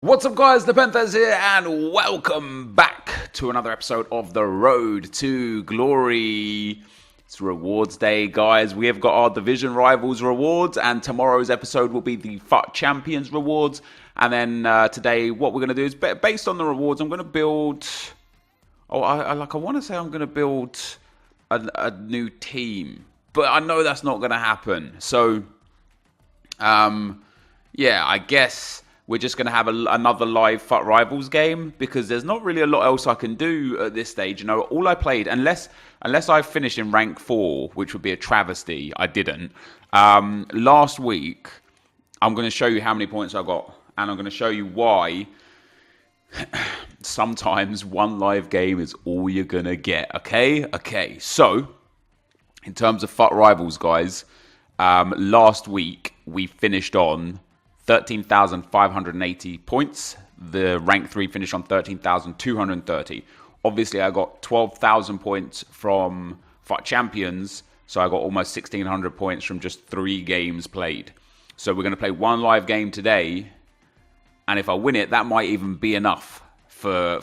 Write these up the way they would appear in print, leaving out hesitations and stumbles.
What's up guys, NepentheZ here and welcome back to another episode of The Road to Glory. It's rewards day guys, we have got our division rivals rewards and tomorrow's episode will be the FUT Champions rewards. And then today what we're going to do is based on the rewards I'm going to build, I want to say I'm going to build a new team. But I know that's not going to happen. So, yeah, I guess we're just going to have another live FUT Rivals game because there's not really a lot else I can do at this stage. You know, all I played, unless I finished in rank 4, which would be a travesty, I didn't. Last week, I'm going to show you how many points I got, and I'm going to show you why sometimes one live game is all you're going to get, okay? Okay, so, in terms of FUT Rivals, guys, last week we finished on 13,580 points. The rank 3 finished on 13,230. Obviously, I got 12,000 points from FUT Champions, so I got almost 1,600 points from just 3 games played. So we're going to play one live game today, and if I win it, that might even be enough for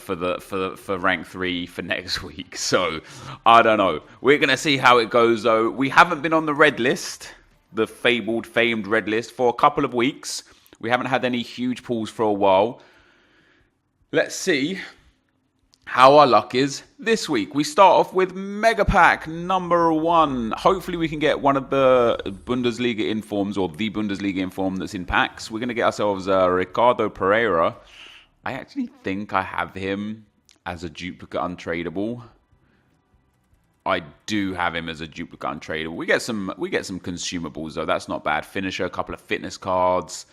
rank 3 for next week. So I don't know. We're going to see how it goes, though. We haven't been on the red list, the famed red list, for a couple of weeks. We haven't had any huge pulls for a while. Let's see how our luck is this week. We start off with Mega Pack number 1. Hopefully we can get one of the Bundesliga informs or the Bundesliga inform that's in packs. We're going to get ourselves Ricardo Pereira. I actually think I have him as a duplicate untradeable. I do have him as a duplicate untradeable. We get some consumables though. That's not bad. Finisher, a couple of fitness cards.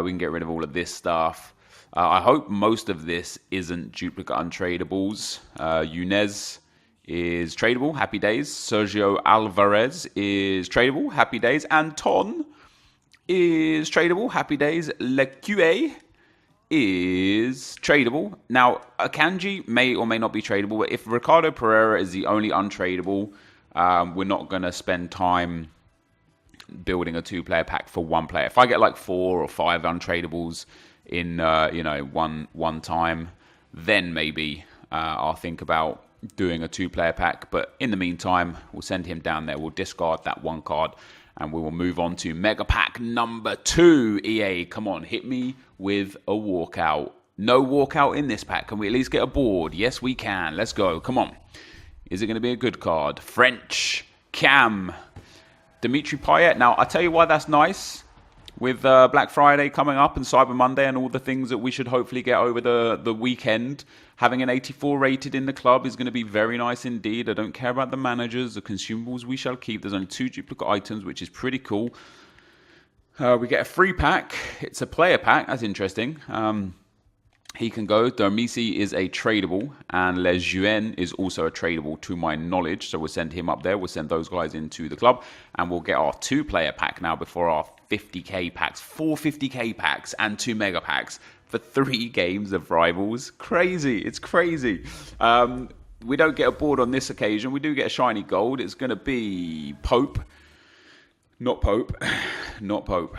We can get rid of all of this stuff. I hope most of this isn't duplicate untradables. Yunez is tradable. Happy days. Sergio Alvarez is tradable. Happy days. Anton is tradable. Happy days. Leque is tradable. Now, Akanji may or may not be tradable, but if Ricardo Pereira is the only untradeable, we're not going to spend time building a 2-player pack for 1 player. If I get like 4 or 5 untradables in one time, then maybe I'll think about doing a 2-player pack. But in the meantime, we'll send him down there. We'll discard that 1 card and we will move on to Mega Pack number 2. EA, come on, hit me with a walkout. No walkout in this pack. Can we at least get a board? Yes, we can. Let's go. Come on. Is it going to be a good card? French, Cam, Dimitri Payet. Now, I'll tell you why that's nice. With Black Friday coming up and Cyber Monday and all the things that we should hopefully get over the weekend, having an 84 rated in the club is going to be very nice indeed. I don't care about the managers. The consumables we shall keep. There's only 2 duplicate items, which is pretty cool. We get a free pack. It's a player pack. That's interesting. He can go. Dermisi is a tradable, and Lejeune is also a tradable to my knowledge. So we'll send him up there. We'll send those guys into the club, and we'll get our 2-player pack now before our 50k packs. 4 50k packs and 2 mega packs for 3 games of Rivals. Crazy. It's crazy. We don't get a board on this occasion. We do get a shiny gold. It's going to be Pope. Not Pope. Not Pope.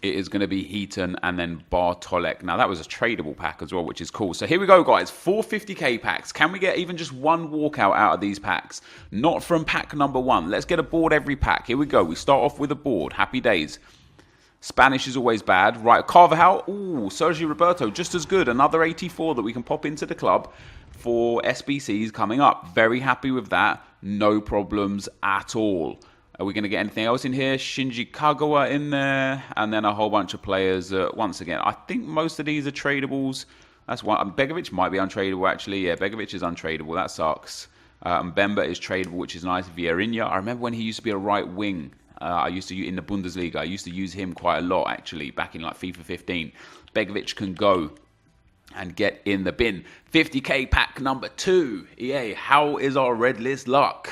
It is going to be Heaton and then Bartolek. Now, that was a tradable pack as well, which is cool. So here we go, guys. 4 50k packs. Can we get even just 1 walkout out of these packs? Not from pack number 1. Let's get a board every pack. Here we go. We start off with a board. Happy days. Spanish is always bad. Right, Carvajal. Ooh, Sergio Roberto. Just as good. Another 84 that we can pop into the club for SBCs coming up. Very happy with that. No problems at all. Are we going to get anything else in here? Shinji Kagawa in there. And then a whole bunch of players. Once again, I think most of these are tradables. That's one. Begovic might be untradeable, actually. Yeah, Begovic is untradeable. That sucks. Mbemba is tradable, which is nice. Vieirinha. I remember when he used to be a right wing. I used to, in the Bundesliga, I used to use him quite a lot, actually, back in like FIFA 15. Begovic can go and get in the bin. 50k pack number 2. EA, how is our red list luck?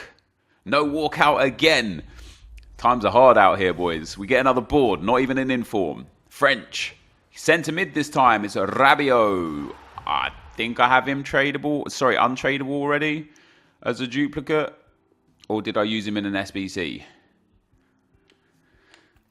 No walkout again. Times are hard out here, boys. We get another board, not even an inform. French. Centre mid this time. It's a Rabiot. I think I have him tradable. Sorry, untradeable already as a duplicate. Or did I use him in an SBC?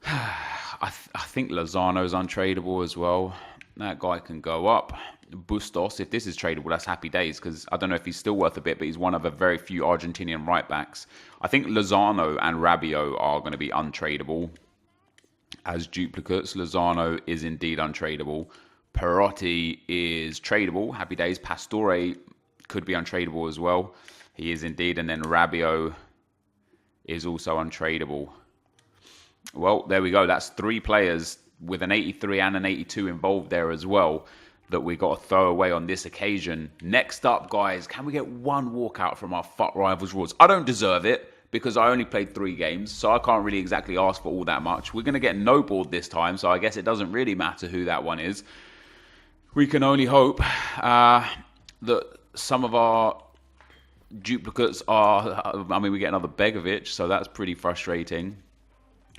I think Lozano's untradeable as well. That guy can go up. Bustos, if this is tradable, that's happy days, because I don't know if he's still worth a bit, but he's one of a very few Argentinian right backs. I think Lozano and Rabiot are going to be untradeable as duplicates. Lozano is indeed untradeable. Perotti is tradable. Happy days. Pastore could be untradeable as well. He is indeed. And then Rabiot is also untradeable. Well, there we go. That's 3 players with an 83 and an 82 involved there as well that we got to throw away on this occasion. Next up, guys, can we get one walkout from our FUT Rivals rewards? I don't deserve it because I only played 3 games, so I can't really exactly ask for all that much. We're going to get no board this time, so I guess it doesn't really matter who that one is. We can only hope that some of our duplicates are... I mean, we get another Begovic, so that's pretty frustrating.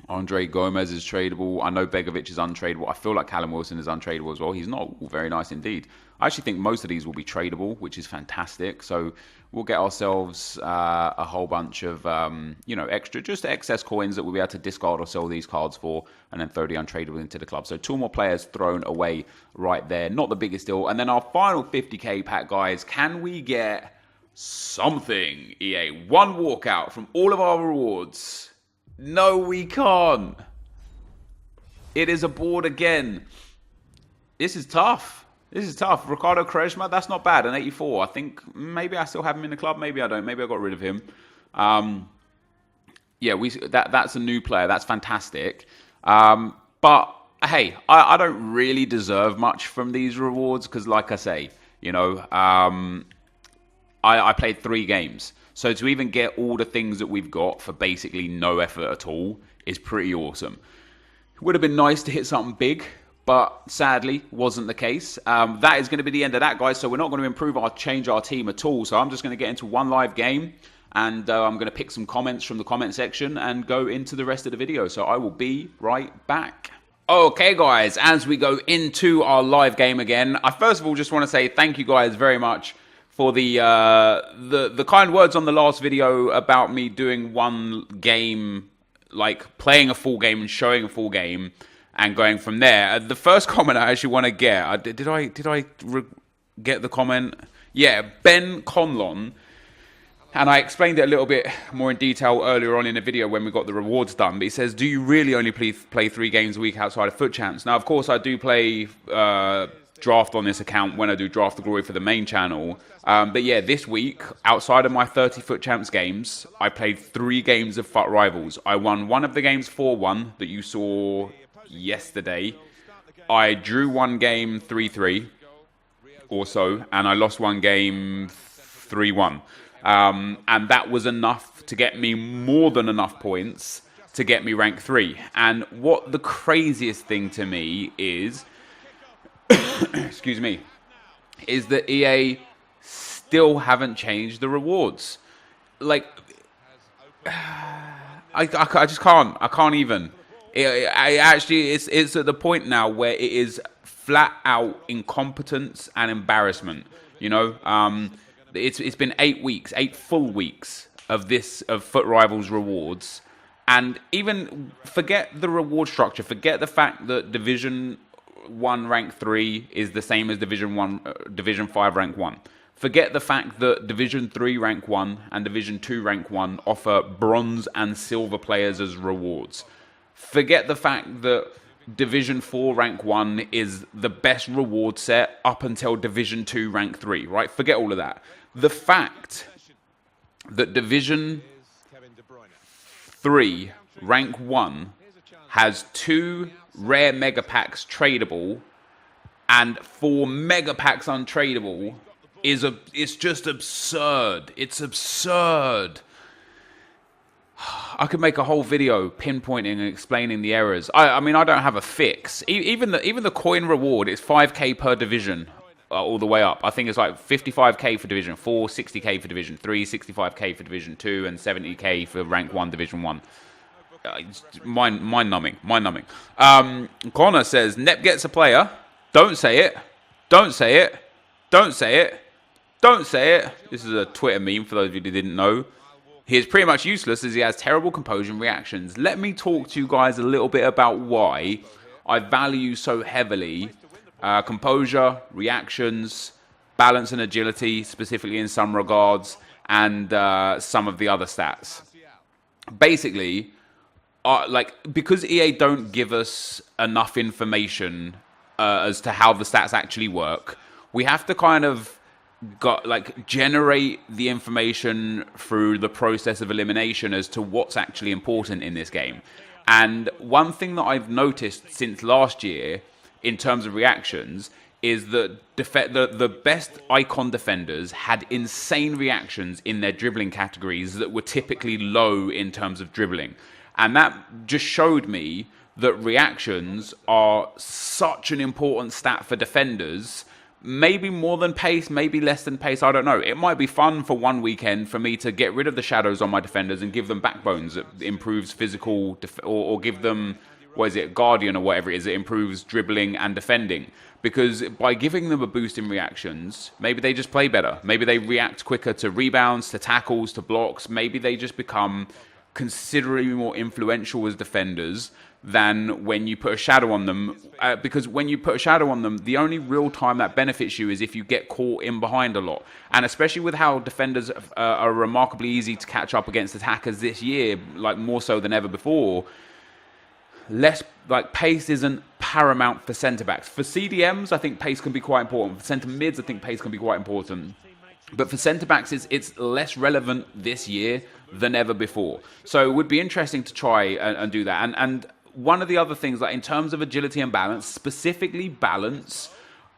Andre Gomez is tradable. I know Begovic is untradeable. I feel like Callum Wilson is untradeable as well. He's not very nice indeed. I actually think most of these will be tradable, which is fantastic. So we'll get ourselves a whole bunch of, extra, just excess coins that we'll be able to discard or sell these cards for, and then throw the untradeable into the club. So 2 more players thrown away right there. Not the biggest deal. And then our final 50k pack, guys. Can we get something? EA, 1 walkout from all of our rewards. No, we can't. It is a board again. This is tough. Ricardo Quaresma, that's not bad. An 84. I think maybe I still have him in the club. Maybe I don't. Maybe I got rid of him. That's a new player. That's fantastic. But hey, I don't really deserve much from these rewards because, like I say, I played 3 games. So to even get all the things that we've got for basically no effort at all is pretty awesome. It would have been nice to hit something big, but sadly wasn't the case. That is going to be the end of that, guys. So we're not going to change our team at all. So I'm just going to get into one live game, and I'm going to pick some comments from the comment section and go into the rest of the video. So I will be right back. Okay, guys, as we go into our live game again, I first of all just want to say thank you guys very much for the kind words on the last video about me doing one game, like playing a full game and showing a full game and going from there. The first comment I actually want to get, did I get the comment? Yeah, Ben Conlon. And I explained it a little bit more in detail earlier on in the video when we got the rewards done. But he says, do you really only play 3 games a week outside of FUT Champs? Now, of course, I do play draft on this account when I do Draft the Glory for the main channel. But yeah, this week, outside of my 30 FUT Champs games, I played 3 games of FUT Rivals. I won one of the games 4-1 that you saw yesterday. I drew one game 3-3 also, and I lost one game 3-1. And that was enough to get me more than enough points to get me rank 3. And what the craziest thing to me is, excuse me, is that EA still haven't changed the rewards. Like, I just can't. I can't even. It's at the point now where it is flat out incompetence and embarrassment. It's been 8 weeks, 8 full weeks of FUT Rivals rewards, and even forget the reward structure. Forget the fact that Division 1 rank 3 is the same as Division 5 rank 1. Forget the fact that Division 3 rank 1 and Division 2 rank 1 offer bronze and silver players as rewards. Forget the fact that Division 4 rank 1 is the best reward set up until Division 2 rank 3, right? Forget all of that. The fact that Division 3 rank 1 has 2 rare mega packs tradable and 4 mega packs untradeable it's just absurd. It's absurd. I could make a whole video pinpointing and explaining the errors. I mean, I don't have a fix. Even the coin reward is 5k per division all the way up. I think it's like 55k for Division 4, 60k for Division 3, 65k for Division 2, and 70k for Rank 1, Division 1. Mind-numbing. Connor says, Nep gets a player. Don't say it. Don't say it. Don't say it. Don't say it. This is a Twitter meme for those of you who didn't know. He is pretty much useless as he has terrible composure and reactions. Let me talk to you guys a little bit about why I value so heavily composure, reactions, balance and agility, specifically in some regards, and some of the other stats. Basically, because EA don't give us enough information as to how the stats actually work, we have to kind of generate the information through the process of elimination as to what's actually important in this game. And one thing that I've noticed since last year in terms of reactions is that the best icon defenders had insane reactions in their dribbling categories that were typically low in terms of dribbling. And that just showed me that reactions are such an important stat for defenders. Maybe more than pace, maybe less than pace, I don't know. It might be fun for one weekend for me to get rid of the shadows on my defenders and give them backbones that improves physical, or give them, Guardian or whatever it is, that improves dribbling and defending. Because by giving them a boost in reactions, maybe they just play better. Maybe they react quicker to rebounds, to tackles, to blocks. Maybe they just become considerably more influential as defenders than when you put a shadow on them, because when you put a shadow on them, the only real time that benefits you is if you get caught in behind a lot. And especially with how defenders are remarkably easy to catch up against attackers this year, like more so than ever before, pace isn't paramount for centre backs. For CDMs, I think pace can be quite important. For centre mids, I think pace can be quite important. But for centre backs, it's less relevant this year than ever before. So it would be interesting to try and do that. And one of the other things, in terms of agility and balance, specifically balance,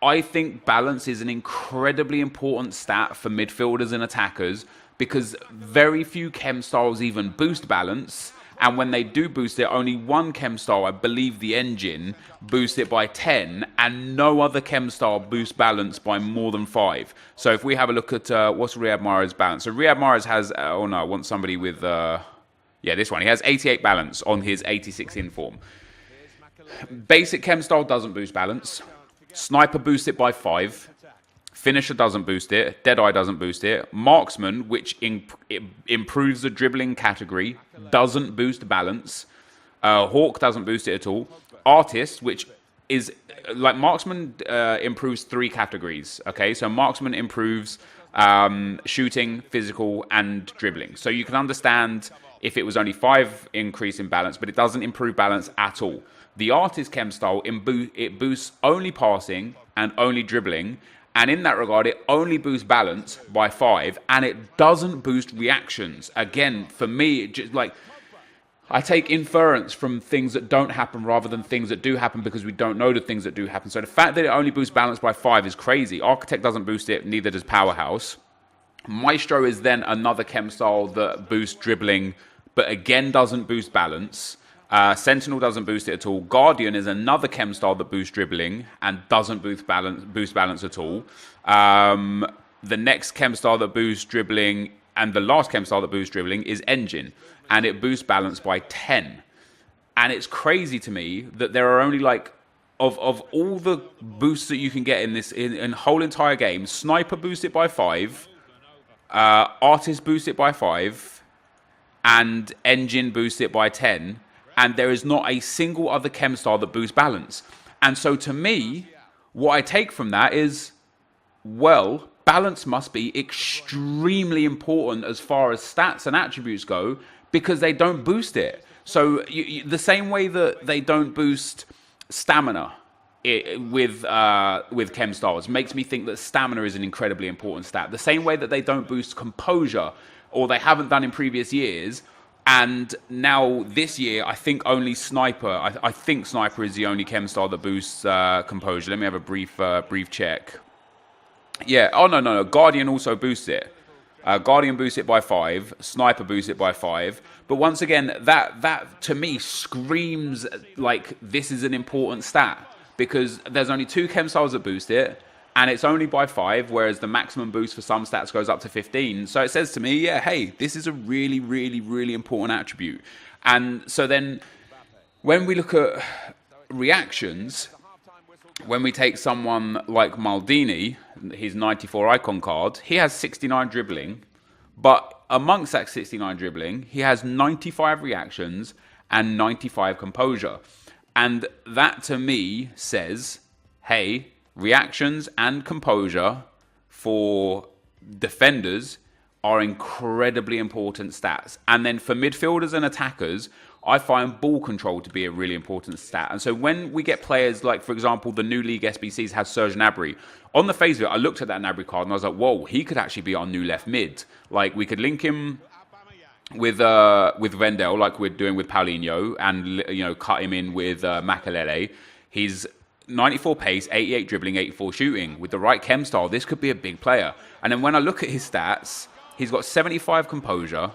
I think balance is an incredibly important stat for midfielders and attackers, because very few chem styles even boost balance. And when they do boost it, only one chem style, I believe the Engine, boosts it by 10, and no other chem style boosts balance by more than 5. So if we have a look at what's Riyad Mahrez' balance. So Riyad Mahrez has, I want somebody with, this one. He has 88 balance on his 86 inform. Basic chem style doesn't boost balance. Sniper boosts it by 5. Finisher doesn't boost it. Deadeye doesn't boost it. Marksman, which improves the dribbling category, doesn't boost balance. Hawk doesn't boost it at all. Artist, which is Marksman, improves 3 categories. Okay, so Marksman improves shooting, physical, and dribbling. So you can understand if it was only 5 increase in balance, but it doesn't improve balance at all. The Artist chem style, it boosts only passing and only dribbling. And in that regard, it only boosts balance by 5, and it doesn't boost reactions. Again, for me, I take inference from things that don't happen rather than things that do happen, because we don't know the things that do happen. So the fact that it only boosts balance by 5 is crazy. Architect doesn't boost it, neither does Powerhouse. Maestro is then another chem style that boosts dribbling, but again doesn't boost balance. Sentinel doesn't boost it at all. Guardian is another chem style that boosts dribbling and doesn't boost balance at all. The next chem style that boosts dribbling and the last chem style that boosts dribbling is Engine, and it boosts balance by 10. And it's crazy to me that there are only of all the boosts that you can get in this in whole entire game, Sniper boosts it by 5, Artist boosts it by 5, and Engine boosts it by 10. And there is not a single other chem style that boosts balance. And so to me, what I take from that is, balance must be extremely important as far as stats and attributes go, because they don't boost it. So the same way that they don't boost stamina with chem styles makes me think that stamina is an incredibly important stat. The same way that they don't boost composure, or they haven't done in previous years. And now this year, I think only Sniper. I think Sniper is the only chem style that boosts composure. Let me have a brief check. Yeah. Oh no. Guardian also boosts it. Guardian boosts it by 5. Sniper boosts it by 5. But once again, that to me screams like this is an important stat, because there's only 2 chem styles that boost it. And it's only by 5, whereas the maximum boost for some stats goes up to 15. So it says to me, hey, this is a really, really, really important attribute. And so then when we look at reactions, when we take someone like Maldini, his 94 icon card, he has 69 dribbling. But amongst that 69 dribbling, he has 95 reactions and 95 composure. And that to me says, hey, reactions and composure for defenders are incredibly important stats. And then for midfielders and attackers, I find ball control to be a really important stat. And so when we get players like, for example, the new league SBCs has Serge Gnabry. On the face of it, I looked at that Gnabry card and I was like, whoa, he could actually be our new left mid. Like, we could link him with Vendel, like we're doing with Paulinho, and cut him in with Makelele. He's 94 pace, 88 dribbling, 84 shooting. With the right chem style, this could be a big player. And then when I look at his stats, he's got 75 composure.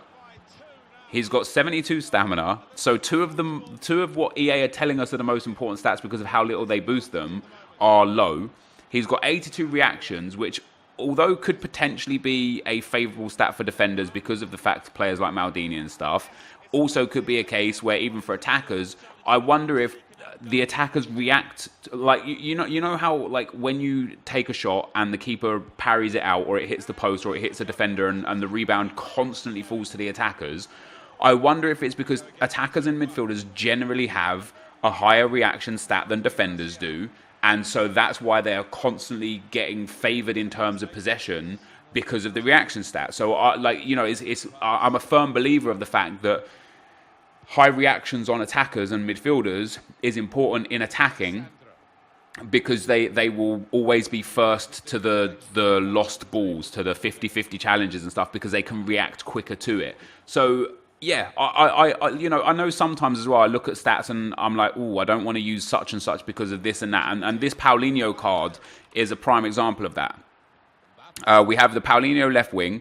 He's got 72 stamina. So two of what EA are telling us are the most important stats because of how little they boost them are low. He's got 82 reactions, which, although could potentially be a favourable stat for defenders because of the fact players like Maldini and stuff, also could be a case where even for attackers, I wonder if the attackers react like you know how, like, when you take a shot and the keeper parries it out, or it hits the post, or it hits a defender, and the rebound constantly falls to the attackers. I wonder if it's because attackers and midfielders generally have a higher reaction stat than defenders do, and so that's why they are constantly getting favoured in terms of possession because of the reaction stat. So I'm a firm believer of the fact that high reactions on attackers and midfielders is important in attacking, because they will always be first to the lost balls, to the 50-50 challenges and stuff, because they can react quicker to it. So yeah, I know sometimes as well I look at stats and I'm like, oh, I don't want to use such and such because of this and that. And this Paulinho card is a prime example of that. We have the Paulinho left wing.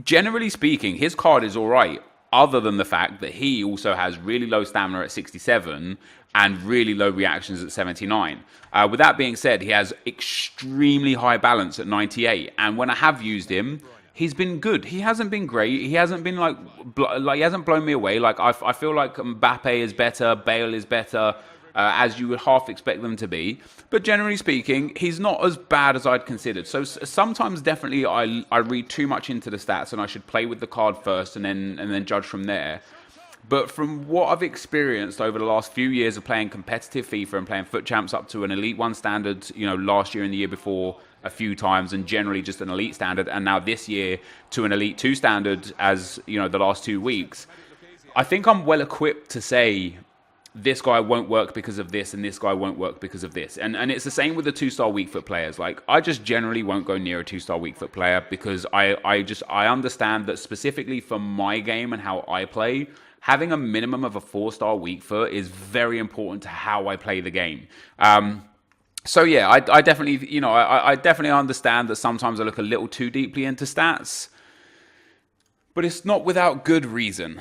Generally speaking, his card is all right, other than the fact that he also has really low stamina at 67 and really low reactions at 79. With that being said, he has extremely high balance at 98. And when I have used him, he's been good. He hasn't been great. He hasn't been like he hasn't blown me away. Like I feel like Mbappe is better, Bale is better, as you would half expect them to be. But generally speaking, he's not as bad as I'd considered. So sometimes definitely I read too much into the stats, and I should play with the card first and then judge from there. But from what I've experienced over the last few years of playing competitive FIFA and playing Foot Champs up to an Elite 1 standard, last year and the year before a few times, and generally just an Elite standard, and now this year to an Elite 2 standard as, the last 2 weeks, I think I'm well equipped to say this guy won't work because of this and this guy won't work because of this. And it's the same with the 2-star weak foot players. Like, I just generally won't go near a 2-star weak foot player because I understand that specifically for my game and how I play, having a minimum of a 4-star weak foot is very important to how I play the game. So yeah, I definitely, I definitely understand that sometimes I look a little too deeply into stats, but it's not without good reason,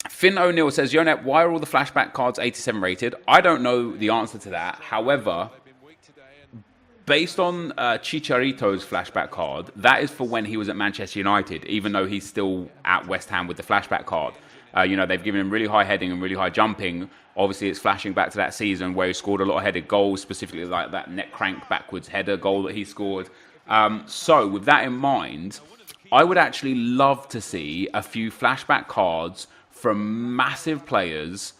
Finn O'Neill says, Yonep, why are all the flashback cards 87 rated? I don't know the answer to that. However, based on Chicharito's flashback card, that is for when he was at Manchester United, even though he's still at West Ham with the flashback card. They've given him really high heading and really high jumping. Obviously, it's flashing back to that season where he scored a lot of headed goals, specifically like that neck crank backwards header goal that he scored. So with that in mind, I would actually love to see a few flashback cards from massive players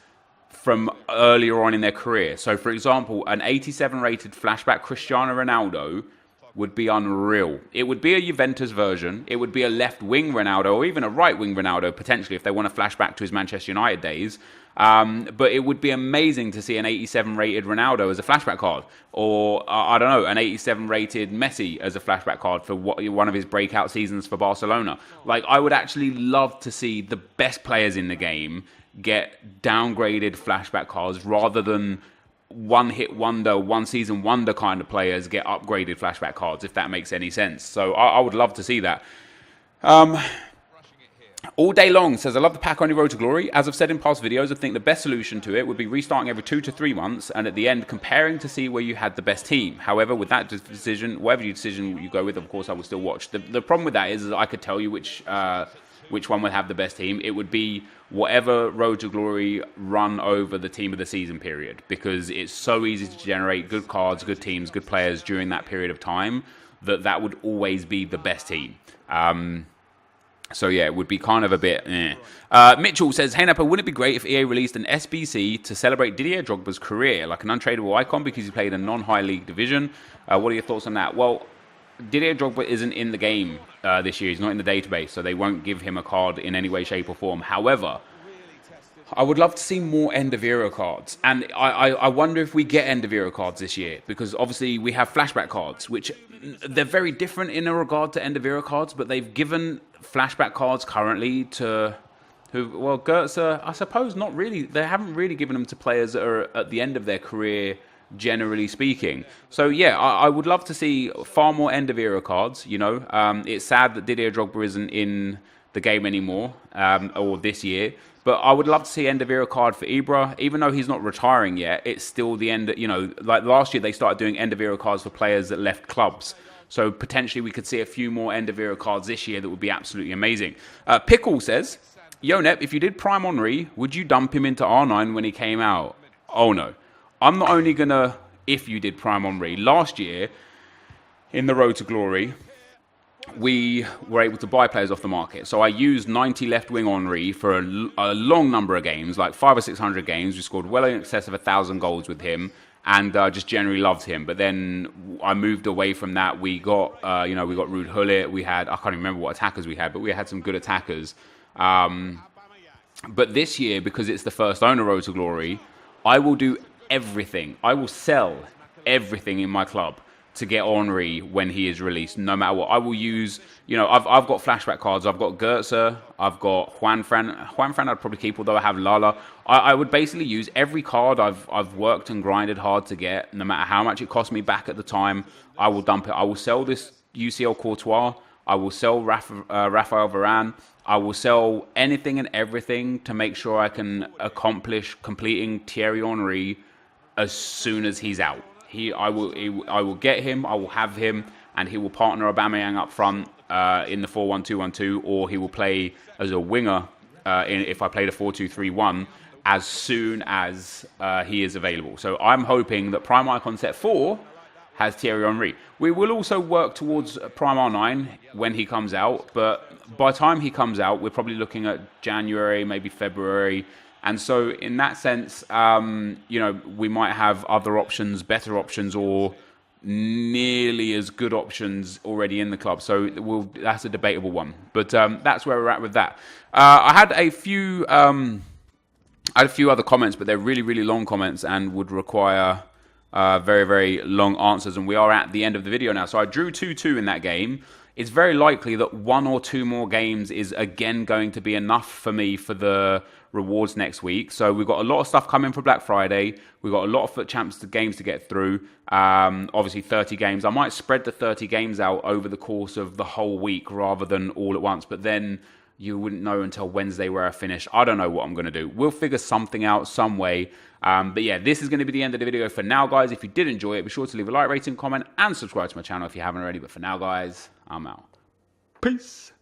from earlier on in their career. So, for example, an 87 rated flashback Cristiano Ronaldo would be unreal. It would be a Juventus version. It would be a left wing Ronaldo, or even a right wing Ronaldo, potentially, if they want to flash back to his Manchester United days. But it would be amazing to see an 87 rated Ronaldo as a flashback card, or I don't know, an 87 rated Messi as a flashback card for one of his breakout seasons for Barcelona. Like, I would actually love to see the best players in the game get downgraded flashback cards rather than one-hit wonder, one-season wonder kind of players get upgraded flashback cards, if that makes any sense. So I would love to see that. All Day Long says, I love the pack on your road to glory. As I've said in past videos, I think the best solution to it would be restarting every 2 to 3 months and at the end comparing to see where you had the best team. However, with that decision, whatever decision you go with, of course, I will still watch. The problem with that is I could tell you which one would have the best team. It would be whatever road to glory run over the team of the season period, because it's so easy to generate good cards, good teams, good players during that period of time that would always be the best team. So yeah, it would be kind of a bit. Mitchell says, "Hey Nepo, wouldn't it be great if EA released an SBC to celebrate Didier Drogba's career, like an untradeable icon because he played a non-high league division? What are your thoughts on that?" Well, Didier Drogba isn't in the game this year. He's not in the database, so they won't give him a card in any way, shape, or form. However, I would love to see more End of Era cards. And I wonder if we get End of Era cards this year, because obviously we have flashback cards, which they're very different in a regard to End of Era cards, but they've given flashback cards currently to who, well, Goetze, I suppose not really. They haven't really given them to players that are at the end of their career, generally speaking. So yeah, I would love to see far more End of Era cards, you know. It's sad that Didier Drogba isn't in the game anymore, or this year. But I would love to see End of Era card for Ibra. Even though he's not retiring yet, it's still the end, you know, like last year they started doing End of Era cards for players that left clubs. So potentially we could see a few more End of Era cards this year that would be absolutely amazing. Pickle says, "Yo Nep, if you did Prime Henry, would you dump him into R9 when he came out?" Oh no. I'm not only going to, if you did Prime Henry, last year in the Road to Glory, we were able to buy players off the market. So I used 90 left-wing Henry for a long number of games, like 500 or 600 games. We scored well in excess of 1,000 goals with him, and just generally loved him. But then I moved away from that. We got, we got Ruud Gullit. We had, I can't even remember what attackers we had, but we had some good attackers. But this year, because it's the first owner Road to Glory, I will do everything. I will sell everything in my club to get Henry when he is released, no matter what. I will use, I've got flashback cards. I've got Goetze. I've got Juanfran. Juanfran I'd probably keep, although I have Lala. I would basically use every card I've worked and grinded hard to get, no matter how much it cost me back at the time. I will dump it. I will sell this UCL Courtois. I will sell Raphael Varane. I will sell anything and everything to make sure I can accomplish completing Thierry Henry as soon as he's out. I will get him, I will have him, and he will partner Aubameyang up front in the 4-1-2-1-2, or he will play as a winger if I play the 4-2-3-1 as soon as he is available. So I'm hoping that Prime Icon Set 4 has Thierry Henry. We will also work towards Prime R9 when he comes out, but by the time he comes out, we're probably looking at January, maybe February. And so in that sense, we might have other options, better options, or nearly as good options already in the club. So that's a debatable one. But that's where we're at with that. I had a few other comments, but they're really, really long comments and would require very, very long answers. And we are at the end of the video now. So I drew 2-2 in that game. It's very likely that 1 or 2 more games is again going to be enough for me for the rewards next week. So we've got a lot of stuff coming for Black Friday. We've got a lot of FUT Champs games to get through. Obviously 30 games. I might spread the 30 games out over the course of the whole week rather than all at once. But then you wouldn't know until Wednesday where I finish. I don't know what I'm going to do. We'll figure something out some way. But yeah, this is going to be the end of the video for now, guys. If you did enjoy it, be sure to leave a like, rating, comment, and subscribe to my channel if you haven't already. But for now, guys, I'm out. Peace.